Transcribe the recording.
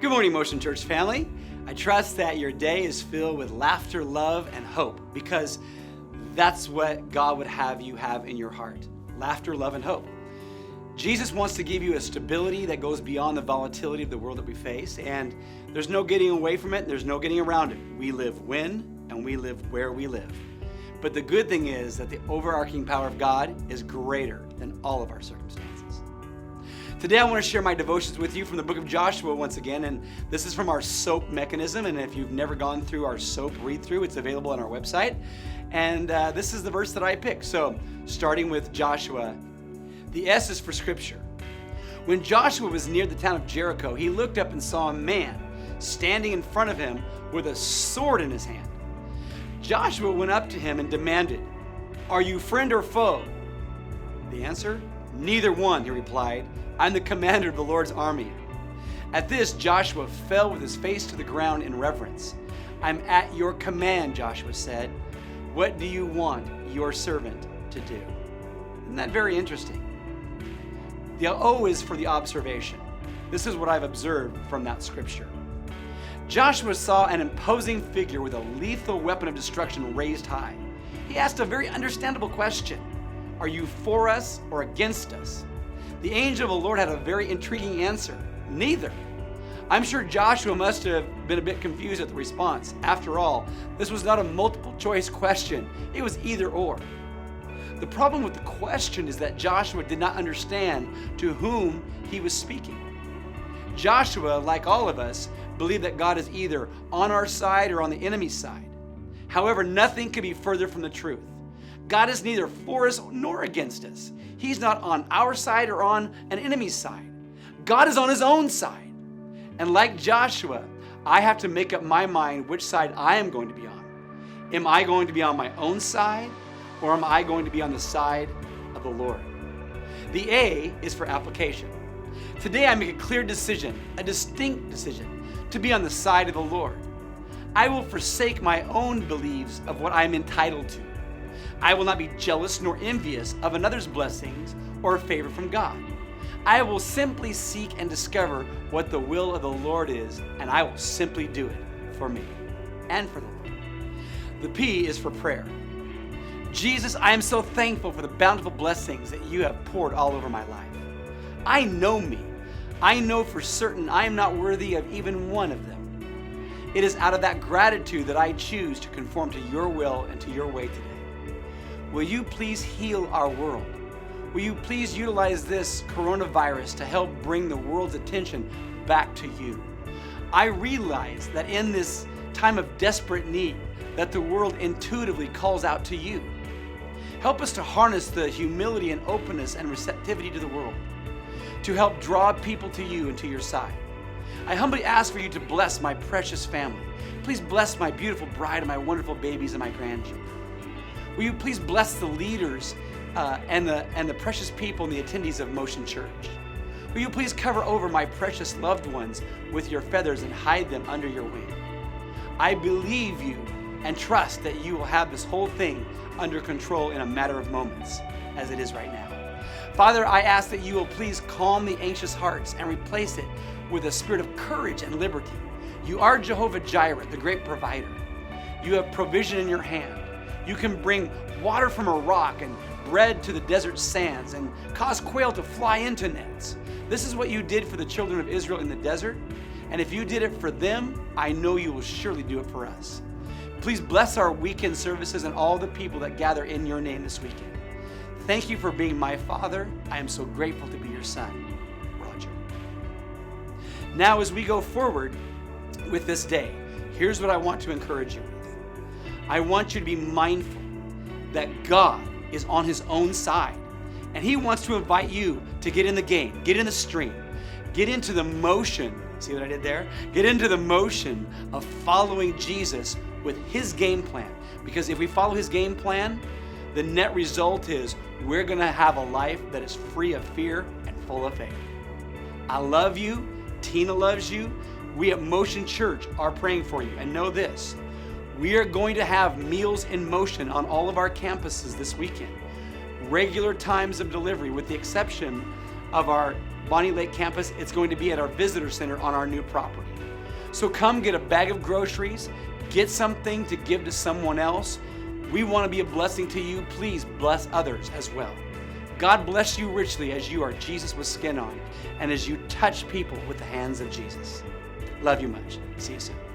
Good morning, Motion Church family. I trust that your day is filled with laughter, love, and hope, because that's what God would have you have in your heart. Laughter, love, and hope. Jesus wants to give you a stability that goes beyond the volatility of the world that we face, and there's no getting away from it, there's no getting around it. We live when, and we live where we live. But the good thing is that the overarching power of God is greater than all of our circumstances. Today I want to share my devotions with you from the book of Joshua once again, and this is from our SOAP mechanism, and if you've never gone through our SOAP read-through, it's available on our website, and this is the verse that I picked. So, starting with Joshua, the S is for Scripture. When Joshua was near the town of Jericho, he looked up and saw a man standing in front of him with a sword in his hand. Joshua went up to him and demanded, "Are you friend or foe?" The answer, "Neither one," he replied. "I'm the commander of the Lord's army." At this, Joshua fell with his face to the ground in reverence. "I'm at your command," Joshua said. "What do you want your servant to do?" Isn't that very interesting? The O is for the observation. This is what I've observed from that scripture. Joshua saw an imposing figure with a lethal weapon of destruction raised high. He asked a very understandable question. Are you for us or against us? The angel of the Lord had a very intriguing answer. Neither. I'm sure Joshua must have been a bit confused at the response. After all, this was not a multiple choice question. It was either or. The problem with the question is that Joshua did not understand to whom he was speaking. Joshua, like all of us, believed that God is either on our side or on the enemy's side. However, nothing could be further from the truth. God is neither for us nor against us. He's not on our side or on an enemy's side. God is on his own side. And like Joshua, I have to make up my mind which side I am going to be on. Am I going to be on my own side, or am I going to be on the side of the Lord? The A is for application. Today I make a clear decision, a distinct decision, to be on the side of the Lord. I will forsake my own beliefs of what I am entitled to. I will not be jealous nor envious of another's blessings or favor from God. I will simply seek and discover what the will of the Lord is, and I will simply do it for me and for the Lord. The P is for prayer. Jesus, I am so thankful for the bountiful blessings that you have poured all over my life. I know me. I know for certain I am not worthy of even one of them. It is out of that gratitude that I choose to conform to your will and to your way today. Will you please heal our world? Will you please utilize this coronavirus to help bring the world's attention back to you? I realize that in this time of desperate need, that the world intuitively calls out to you. Help us to harness the humility and openness and receptivity to the world, to help draw people to you and to your side. I humbly ask for you to bless my precious family. Please bless my beautiful bride and my wonderful babies and my grandchildren. Will you please bless the leaders and the precious people and the attendees of Motion Church? Will you please cover over my precious loved ones with your feathers and hide them under your wing? I believe you and trust that you will have this whole thing under control in a matter of moments, as it is right now. Father, I ask that you will please calm the anxious hearts and replace it with a spirit of courage and liberty. You are Jehovah Jireh, the great provider. You have provision in your hand. You can bring water from a rock and bread to the desert sands and cause quail to fly into nets. This is what you did for the children of Israel in the desert. And if you did it for them, I know you will surely do it for us. Please bless our weekend services and all the people that gather in your name this weekend. Thank you for being my Father. I am so grateful to be your son, Roger. Now, as we go forward with this day, here's what I want to encourage you with. I want you to be mindful that God is on his own side, and he wants to invite you to get in the game, get in the stream, get into the motion. See what I did there? Get into the motion of following Jesus with his game plan. Because if we follow his game plan, the net result is we're going to have a life that is free of fear and full of faith. I love you. Tina loves you. We at Motion Church are praying for you. And know this, we are going to have meals in motion on all of our campuses this weekend. Regular times of delivery, with the exception of our Bonnie Lake campus. It's going to be at our visitor center on our new property. So come get a bag of groceries, get something to give to someone else. We want to be a blessing to you. Please bless others as well. God bless you richly as you are Jesus with skin on and as you touch people with the hands of Jesus. Love you much. See you soon.